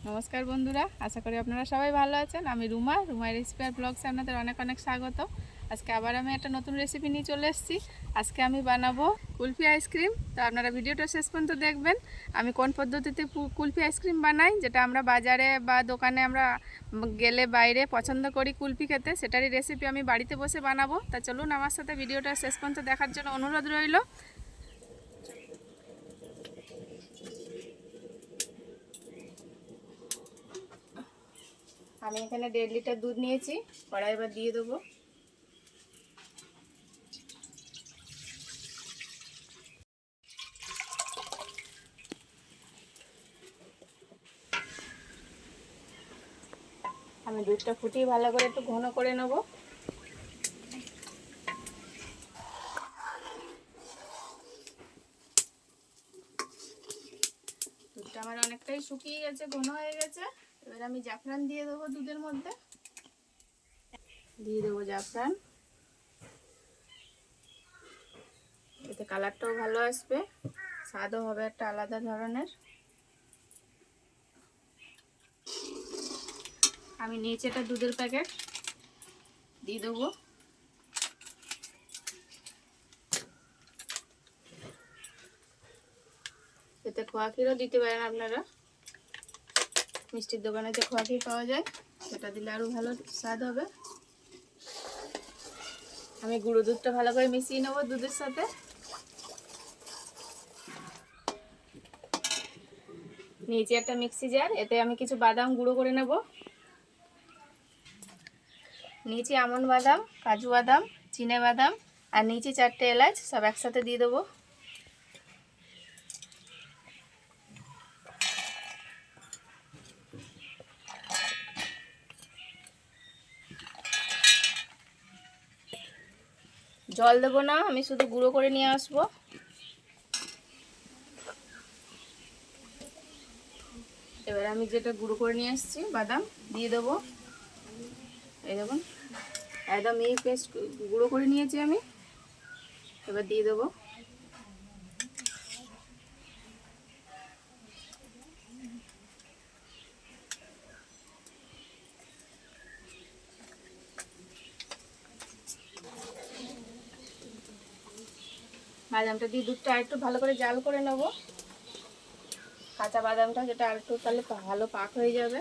নমস্কার বন্ধুরা, আশা করি আপনারা সবাই ভালো আছেন। আমি রুমা রেসিপি আর ব্লগসে আপনাদের অনেক অনেক স্বাগত। আজকে আবার আমি একটা নতুন রেসিপি নিয়ে চলে এসেছি। আজকে আমি বানাবো কুলফি আইসক্রিম। তো আপনারা ভিডিওটা শেষ পর্যন্ত দেখবেন আমি কোন পদ্ধতিতে কুলফি আইসক্রিম বানাই, যেটা আমরা বাজারে বা দোকানে আমরা গেলে বাইরে পছন্দ করি কুলফি খেতে, সেটারই রেসিপি আমি বাড়িতে বসে বানাবো। তা চলুন আমার সাথে ভিডিওটা শেষ পর্যন্ত দেখার জন্য অনুরোধ রইল। আমি এখানে 1.5 লিটার দুধ নিয়েছি, কড়াই এবার দিয়ে দেবো। আমি দুধটা ফুটিয়ে ভালো করে একটু ঘন করে নেব। দুধটা আমার অনেকটাই শুকিয়ে গেছে, ঘন হয়ে গেছে। এবার আমি জাফরান দিয়ে দেবো দুধের মধ্যে। দিয়ে দেবো জাফরান, এতে কালারটাও ভালো আসবে, স্বাদও হবে একটা আলাদা ধরনের। আমি নিচে একটা দুধের প্যাকেট দিয়ে দেবো। এতে খোয়া ক্ষীরও দিতে পারেন আপনারা, মিষ্টির দোকানে যে খোয়া ক্ষীর পাওয়া যায় সেটা দিলে আরও ভালো স্বাদ হবে। আমি গুঁড়ো দুধটা ভালো করে মিশিয়ে নেবো দুধের সাথে। নিচে একটা মিক্সি জার, এতে আমি কিছু বাদাম গুঁড়ো করে নেব। নিচে আমন্ড বাদাম, কাজু বাদাম, চিনে বাদাম আর নিচে 4টে এলাচ সব একসাথে দিয়ে দেবো। জল দেবো না, আমি শুধু গুঁড়ো করে নিয়ে আসবো। এবার আমি যেটা গুঁড়ো করে নিয়ে আসছি বাদাম দিয়ে দেবো। এই দেখুন, একদম এই পেস্ট গুঁড়ো করে নিয়েছি আমি, এবার দিয়ে দেবো। বাদামটা দিয়ে দুধটা আরেকটু ভালো করে জাল করে নেব, কাঁচা বাদামটা, যেটা আরেকটু তাহলে ভালো পাক হয়ে যাবে।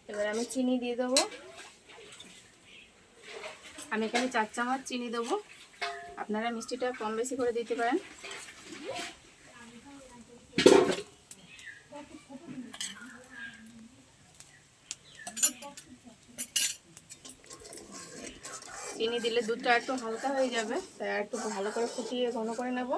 এবার আমি চিনি দিয়ে দেবো। আমি এখানে 4 চামচ চিনি দেবো, আপনারা মিষ্টিটা কম বেশি করে দিতে পারেন। চিনি দিলে দুধটা একটু হালকা হয়ে যাবে, তাই একটু ভালো করে ফুটিয়ে ঘন করে নেব।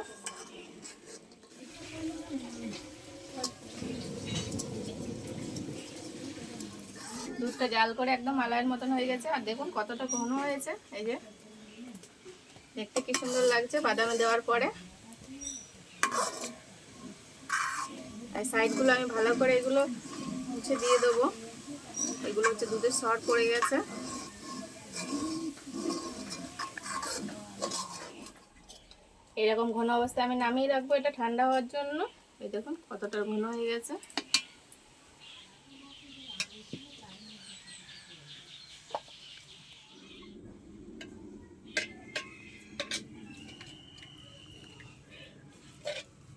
দুধটা জাল করে একদম মালাইয়ের মতন হয়ে গেছে, আর দেখুন কতটা ঘন হয়েছে। এই যে দেখতে কি সুন্দর লাগছে বাদামে দেওয়ার পরে। এই সাইডগুলো আমি ভালো করে এগুলো মুছে দিয়ে দেবো, এগুলো হচ্ছে দুধের শর্ট পড়ে গেছে। এরকম ঘন অবস্থায় আমি নামিয়ে রাখবো এটা ঠান্ডা হওয়ার জন্য। এই দেখুন কতটা ঘন হয়ে গেছে।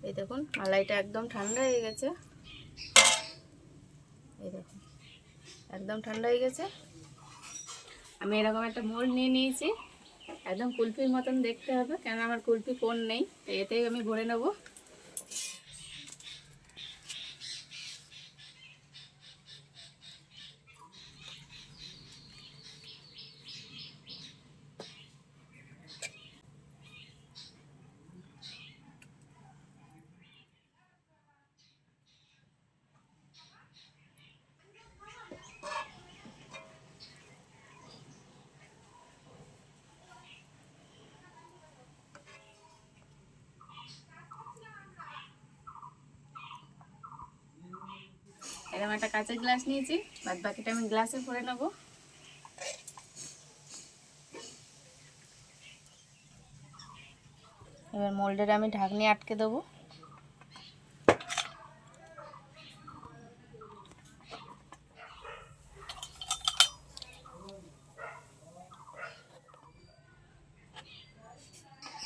এই দেখুন মালাইটা একদম ঠান্ডা হয়ে গেছে। এই দেখুন একদম ঠান্ডা হয়ে গেছে। আমি এরকম একটা মোল্ড নিয়ে নিয়েছি, একদম কুলফির মতন দেখতে হবে, কেন আমার কুলফি কোন নেই, এতেই আমি ভরে নেব। এরকম একটা কাঁচের গ্লাস নিয়েছি, বাদ বাকিটা আমি গ্লাসে ভরে নেব। এবার মোল্ডের আমি ঢাকনি আটকে দেবো।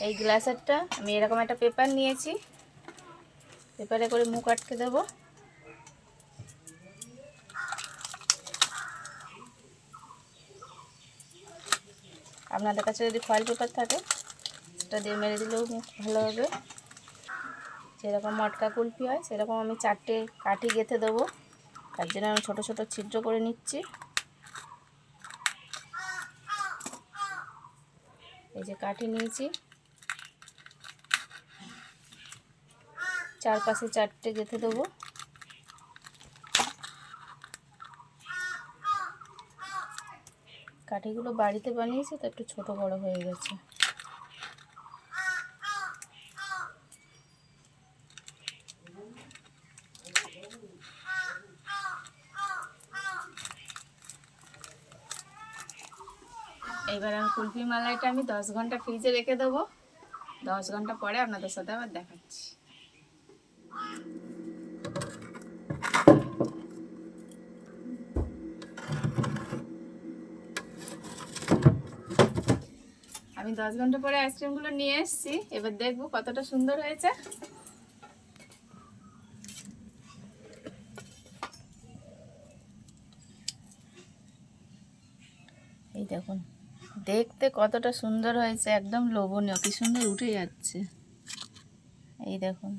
এই গ্লাসেরটা আমি এরকম একটা পেপার নিয়েছি, পেপারে করে মুখ আটকে দেবো। আপনাদের কাছে যদি ফয়েল পেপার থাকে সেটা দিয়ে মেরে দিলেও ভালো হবে। যেরকম মটকা কুলফি হয় সেরকম আমি 4টে কাঠি গেঁথে দেবো। তার জন্য আমি ছোটো ছোটো ছিদ্র করে নিচ্ছি। এই যে কাঠি নিয়েছি, চারপাশে 4টে গেঁথে দেবো। কাঠিগুলো বাড়িতে বানিয়েছি তো একটু ছোট বড় হয়ে গেছে। এবার আমি কুলফি মালাইটা আমি 10 ঘন্টা ফ্রিজে রেখে দেবো। 10 ঘন্টা পরে আপনাদের সাথে আবার দেখাচ্ছি। আমি 10 ঘন্টা পরে আইসক্রিমগুলো নিয়ে এসেছি। এবার দেখবো কতটা সুন্দর হয়েছে। এই দেখুন, দেখতে কতটা সুন্দর হয়েছে, একদম লোভনীয়, কি সুন্দর উঠে যাচ্ছে। এই দেখুন,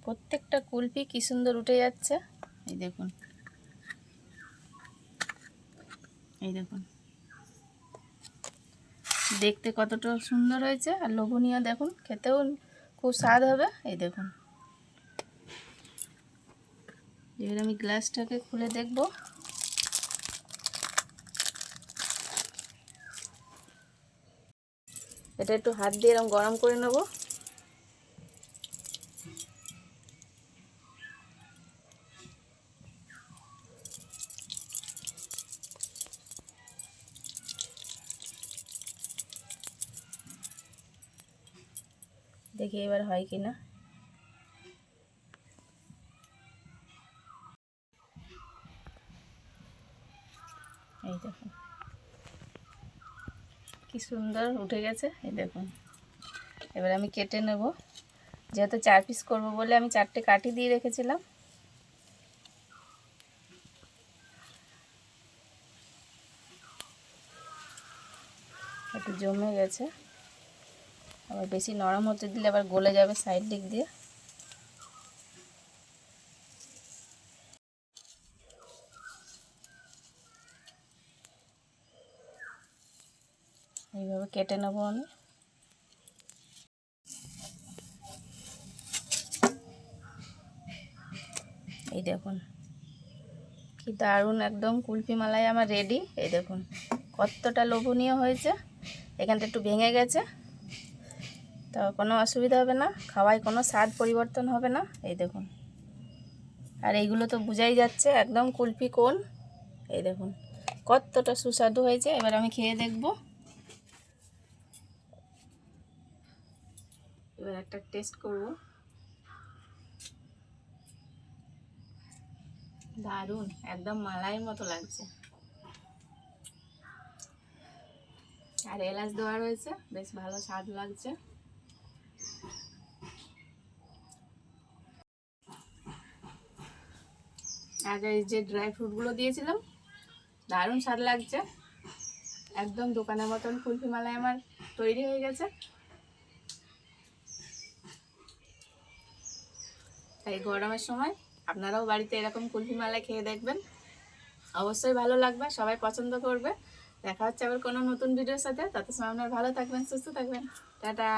প্রত্যেকটা কুলফি কি সুন্দর উঠে যাচ্ছে। এই দেখুন, এই দেখুন, দেখতে কতটা সুন্দর হয়েছে আর লোভনীয়। দেখুন, খেতেও খুব স্বাদ হবে। এই দেখুন, এবার আমি গ্লাসটাকে খুলে দেখব। এটা একটু হাত দিয়ে এরকম গরম করে নেব। দেখি এবার হয় কি না। এই দেখুন কি সুন্দর উঠে গেছে। এই দেখুন, এবার আমি কেটে নেব। যেহেতু 4 পিস করব বলে আমি 4টে কাঠি দিয়ে রেখেছিলাম। একটু জমে গেছে, আবার বেশি নরম হতে দিলে আবার গলে যাবে সাইড দিক দিয়ে। এইভাবে কেটে নেব আমি। এই দেখুন কি দারুণ, একদম কুলফি মালাই আমার রেডি। এই দেখুন কতটা লোভনীয় হয়েছে। এখানটা একটু ভেঙে গেছে, তো কোনো অসুবিধা হবে না, খাওয়ায় কোনো স্বাদ পরিবর্তন হবে না। এই দেখুন, আর এইগুলো তো বোঝাই যাচ্ছে একদম কুলফি কোন। এই দেখুন কতটা সুস্বাদু হয়েছে। এবার আমি খেয়ে দেখব। এবার একটা টেস্ট করব। দারুণ, একদম মালাইয়ের মতো লাগছে। আর এলাচ দেওয়া রয়েছে, বেশ ভালো স্বাদ লাগছে। আর এই যে ড্রাই ফ্রুটগুলো দিয়েছিলাম, দারুণ স্বাদ লাগছে। একদম দোকানের মতন কুলফি মালাই আমার তৈরি হয়ে গেছে। তাই গরমের সময় আপনারাও বাড়িতে এরকম কুলফি মালাই খেয়ে দেখবেন, অবশ্যই ভালো লাগবে, সবাই পছন্দ করবে। দেখা হচ্ছে আবার কোনো নতুন ভিডিওর সাথে। তত সময় আপনারা ভালো থাকবেন, সুস্থ থাকবেন। টাটা।